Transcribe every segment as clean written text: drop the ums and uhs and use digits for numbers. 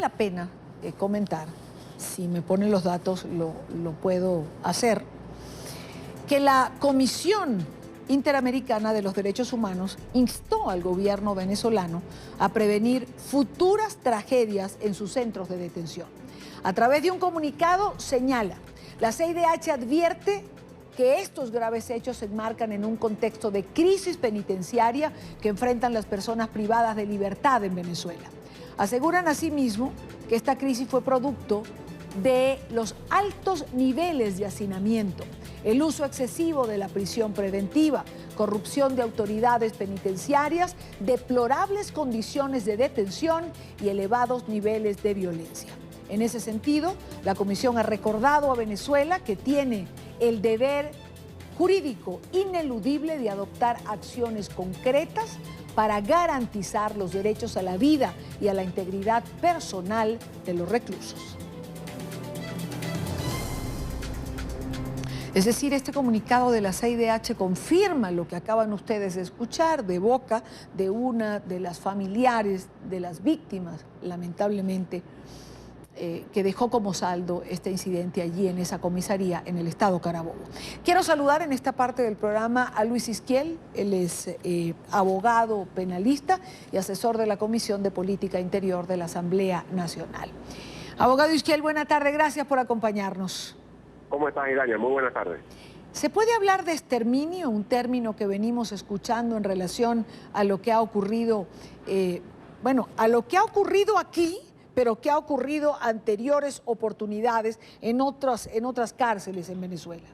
la pena comentar, si me ponen los datos lo puedo hacer, que la Comisión Interamericana de los Derechos Humanos instó al gobierno venezolano a prevenir futuras tragedias en sus centros de detención. A través de un comunicado señala, la CIDH advierte que estos graves hechos se enmarcan en un contexto de crisis penitenciaria que enfrentan las personas privadas de libertad en Venezuela. Aseguran asimismo que esta crisis fue producto de los altos niveles de hacinamiento, el uso excesivo de la prisión preventiva, corrupción de autoridades penitenciarias, deplorables condiciones de detención y elevados niveles de violencia. En ese sentido, la Comisión ha recordado a Venezuela que tiene el deber jurídico ineludible de adoptar acciones concretas para garantizar los derechos a la vida y a la integridad personal de los reclusos. Es decir, este comunicado de la CIDH confirma lo que acaban ustedes de escuchar de boca de una de las familiares de las víctimas, lamentablemente, que dejó como saldo este incidente allí en esa comisaría en el estado Carabobo. Quiero saludar en esta parte del programa a Luis Izquiel. Él es abogado penalista y asesor de la Comisión de Política Interior de la Asamblea Nacional. Abogado Izquiel, buena tarde, gracias por acompañarnos. ¿Cómo estás, Idalia? Muy buenas tardes. ¿Se puede hablar de exterminio, un término que venimos escuchando en relación a lo que ha ocurrido, a lo que ha ocurrido aquí, pero que ha ocurrido anteriores oportunidades en otras cárceles en Venezuela?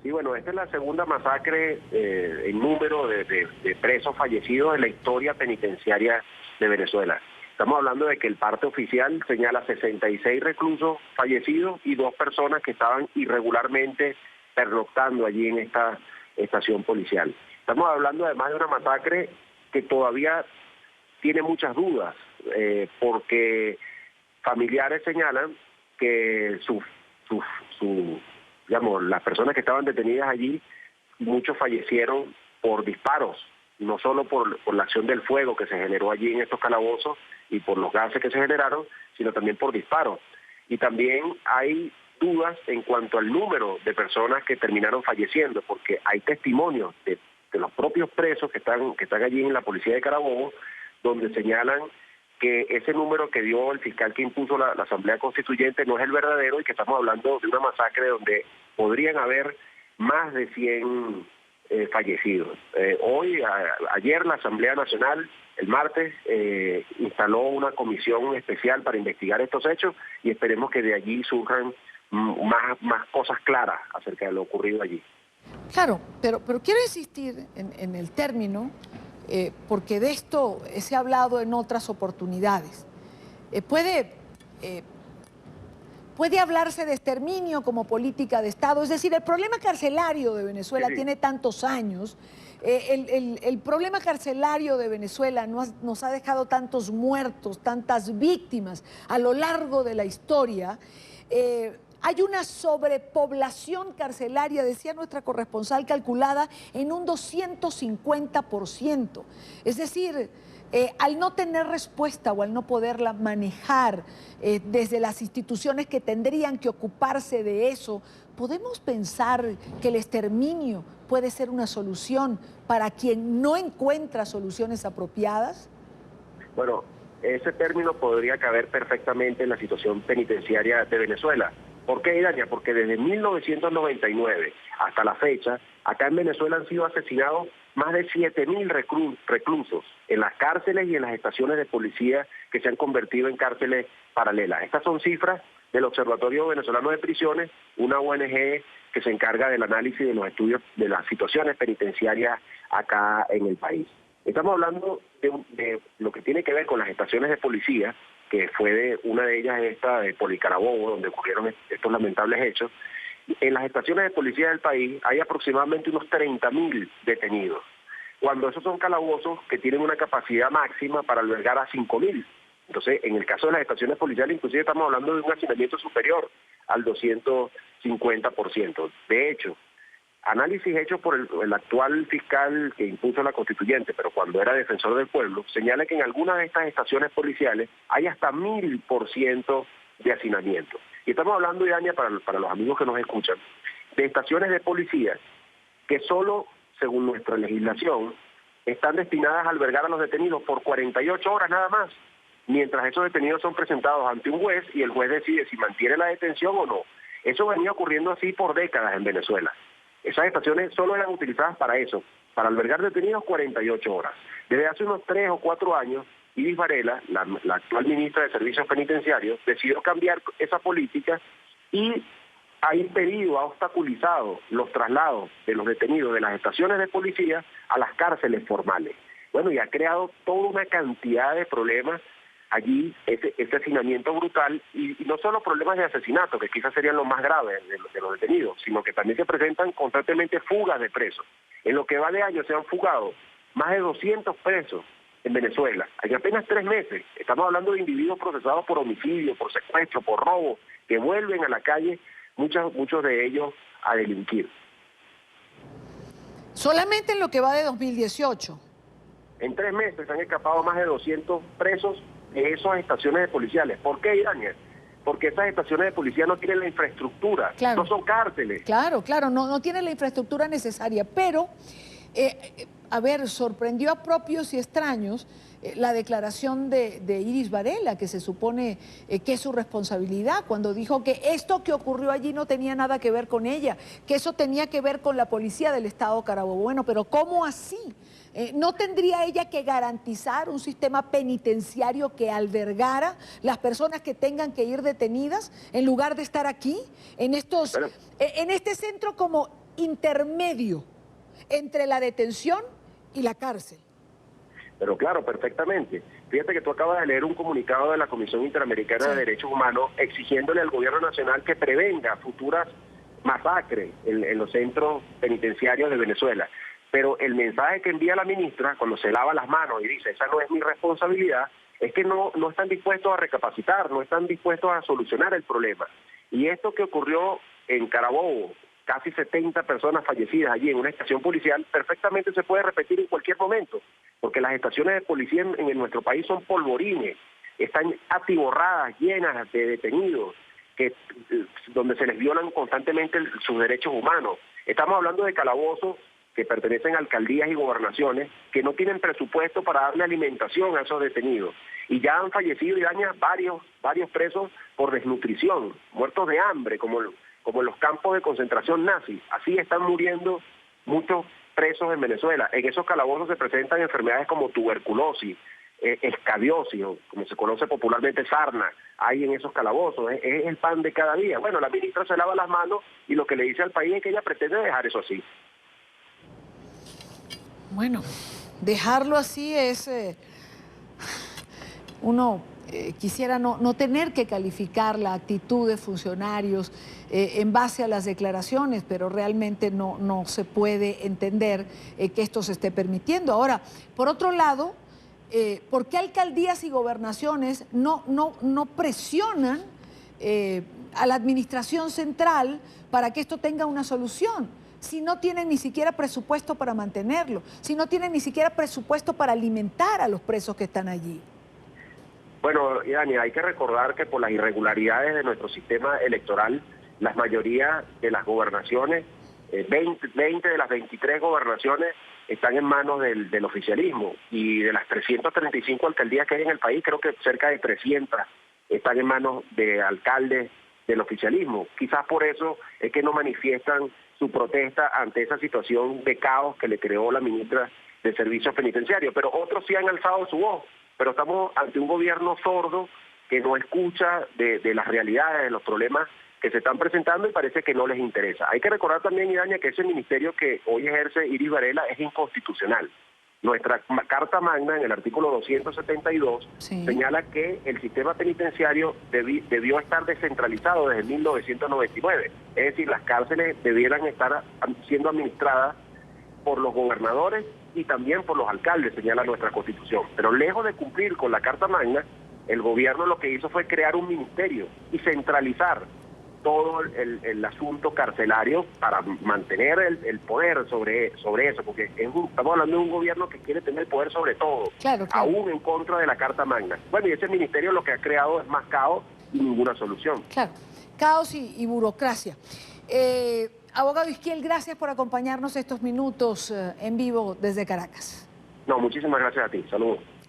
Sí, bueno, esta es la segunda masacre en número de presos fallecidos en la historia penitenciaria de Venezuela. Estamos hablando de que el parte oficial señala 66 reclusos fallecidos y 2 personas que estaban irregularmente pernoctando allí en esta estación policial. Estamos hablando además de una masacre que todavía tiene muchas dudas, porque familiares señalan que las personas que estaban detenidas allí, muchos fallecieron por disparos, no solo por la acción del fuego que se generó allí en estos calabozos y por los gases que se generaron, sino también por disparos. Y también hay dudas en cuanto al número de personas que terminaron falleciendo, porque hay testimonios de los propios presos que están allí en la policía de Carabobo, donde señalan que ese número que dio el fiscal que impuso la Asamblea Constituyente no es el verdadero y que estamos hablando de una masacre donde podrían haber más de 100 fallecidos. Ayer la Asamblea Nacional, el martes, instaló una comisión especial para investigar estos hechos y esperemos que de allí surjan más cosas claras acerca de lo ocurrido allí. Claro, pero quiero insistir en el término, porque de esto se ha hablado en otras oportunidades. Puede hablarse de exterminio como política de Estado, es decir, el problema carcelario de Venezuela tiene tantos años, el problema carcelario de Venezuela nos ha dejado tantos muertos, tantas víctimas a lo largo de la historia. Hay una sobrepoblación carcelaria, decía nuestra corresponsal, calculada en un 250%. Es decir, al no tener respuesta o al no poderla manejar desde las instituciones que tendrían que ocuparse de eso, ¿podemos pensar que el exterminio puede ser una solución para quien no encuentra soluciones apropiadas? Bueno, ese término podría caber perfectamente en la situación penitenciaria de Venezuela. ¿Por qué, Idalia? Porque desde 1999 hasta la fecha, acá en Venezuela han sido asesinados más de 7.000 reclusos en las cárceles y en las estaciones de policía que se han convertido en cárceles paralelas. Estas son cifras del Observatorio Venezolano de Prisiones, una ONG que se encarga del análisis de los estudios de las situaciones penitenciarias acá en el país. Estamos hablando de lo que tiene que ver con las estaciones de policía, que fue una de ellas esta de Policarabobo, donde ocurrieron estos lamentables hechos. En las estaciones de policía del país hay aproximadamente unos 30.000 detenidos, cuando esos son calabozos que tienen una capacidad máxima para albergar a 5.000. Entonces, en el caso de las estaciones policiales, inclusive estamos hablando de un hacinamiento superior al 250%. De hecho, Análisis hecho por el actual fiscal que impuso la constituyente, pero cuando era defensor del pueblo, señala que en algunas de estas estaciones policiales hay hasta 1000% de hacinamiento. Y estamos hablando, Idaña, para los amigos que nos escuchan, de estaciones de policía que solo, según nuestra legislación, están destinadas a albergar a los detenidos por 48 horas nada más, mientras esos detenidos son presentados ante un juez y el juez decide si mantiene la detención o no. Eso venía ocurriendo así por décadas en Venezuela. Esas estaciones solo eran utilizadas para eso, para albergar detenidos 48 horas. Desde hace unos 3 o 4 años, Iris Varela, la actual ministra de Servicios Penitenciarios, decidió cambiar esa política y ha impedido, ha obstaculizado los traslados de los detenidos de las estaciones de policía a las cárceles formales. Bueno, y ha creado toda una cantidad de problemas allí, este hacinamiento brutal, y no solo problemas de asesinato, que quizás serían los más graves de los detenidos, sino que también se presentan constantemente fugas de presos. En lo que va de año se han fugado más de 200 presos en Venezuela, en apenas 3 meses. Estamos hablando de individuos procesados por homicidio, por secuestro, por robo, que vuelven a la calle, muchos de ellos a delinquir. Solamente en lo que va de 2018. En 3 meses se han escapado más de 200 presos de esas estaciones policiales. ¿Por qué, Idaña? Porque esas estaciones de policía no tienen la infraestructura, claro, no son cárceles. Claro, no tienen la infraestructura necesaria, pero, a ver, sorprendió a propios y extraños la declaración de Iris Varela, que se supone que es su responsabilidad, cuando dijo que esto que ocurrió allí no tenía nada que ver con ella, que eso tenía que ver con la policía del Estado Carabobo. Bueno, pero ¿cómo así? ¿No tendría ella que garantizar un sistema penitenciario que albergara las personas que tengan que ir detenidas en lugar de estar aquí, en este centro como intermedio entre la detención y la cárcel? Pero claro, perfectamente. Fíjate que tú acabas de leer un comunicado de la Comisión Interamericana de Derechos Humanos exigiéndole al gobierno nacional que prevenga futuras masacres en los centros penitenciarios de Venezuela. Pero el mensaje que envía la ministra cuando se lava las manos y dice, esa no es mi responsabilidad, es que no están dispuestos a recapacitar, no están dispuestos a solucionar el problema. Y esto que ocurrió en Carabobo, casi 70 personas fallecidas allí en una estación policial, perfectamente se puede repetir en cualquier momento, porque las estaciones de policía en nuestro país son polvorines, están atiborradas, llenas de detenidos, donde se les violan constantemente sus derechos humanos. Estamos hablando de calabozos que pertenecen a alcaldías y gobernaciones que no tienen presupuesto para darle alimentación a esos detenidos. Y ya han fallecido, Idaña, varios presos por desnutrición, muertos de hambre, como en los campos de concentración nazis. Así están muriendo muchos presos en Venezuela. En esos calabozos se presentan enfermedades como tuberculosis, escabiosis, o como se conoce popularmente, sarna, hay en esos calabozos, es el pan de cada día. Bueno, la ministra se lava las manos y lo que le dice al país es que ella pretende dejar eso así. Bueno, dejarlo así es... uno quisiera no tener que calificar la actitud de funcionarios en base a las declaraciones, pero realmente no se puede entender que esto se esté permitiendo. Ahora, por otro lado, ¿por qué alcaldías y gobernaciones no presionan a la administración central para que esto tenga una solución? Si no tienen ni siquiera presupuesto para mantenerlo, si no tienen ni siquiera presupuesto para alimentar a los presos que están allí. Bueno, Idaña, hay que recordar que por las irregularidades de nuestro sistema electoral, la mayoría de las gobernaciones, 20 de las 23 gobernaciones están en manos del oficialismo, y de las 335 alcaldías que hay en el país, creo que cerca de 300 están en manos de alcaldes del oficialismo. Quizás por eso es que no manifiestan su protesta ante esa situación de caos que le creó la ministra de Servicios Penitenciarios, pero otros sí han alzado su voz. Pero estamos ante un gobierno sordo que no escucha de las realidades, de los problemas que se están presentando, y parece que no les interesa. Hay que recordar también, Idaña, que ese ministerio que hoy ejerce Iris Varela es inconstitucional. Nuestra Carta Magna, en el artículo 272, señala que el sistema penitenciario debió estar descentralizado desde 1999. Es decir, las cárceles debieran estar siendo administradas por los gobernadores y también por los alcaldes, señala nuestra Constitución. Pero lejos de cumplir con la Carta Magna, el gobierno lo que hizo fue crear un ministerio y centralizar todo el asunto carcelario para mantener el poder sobre eso, porque estamos hablando de un gobierno que quiere tener poder sobre todo, Claro. aún en contra de la Carta Magna. Bueno, y ese ministerio lo que ha creado es más caos y ninguna solución. Claro, caos y burocracia. Abogado Izquiel, gracias por acompañarnos estos minutos en vivo desde Caracas. No, muchísimas gracias a ti. Saludos.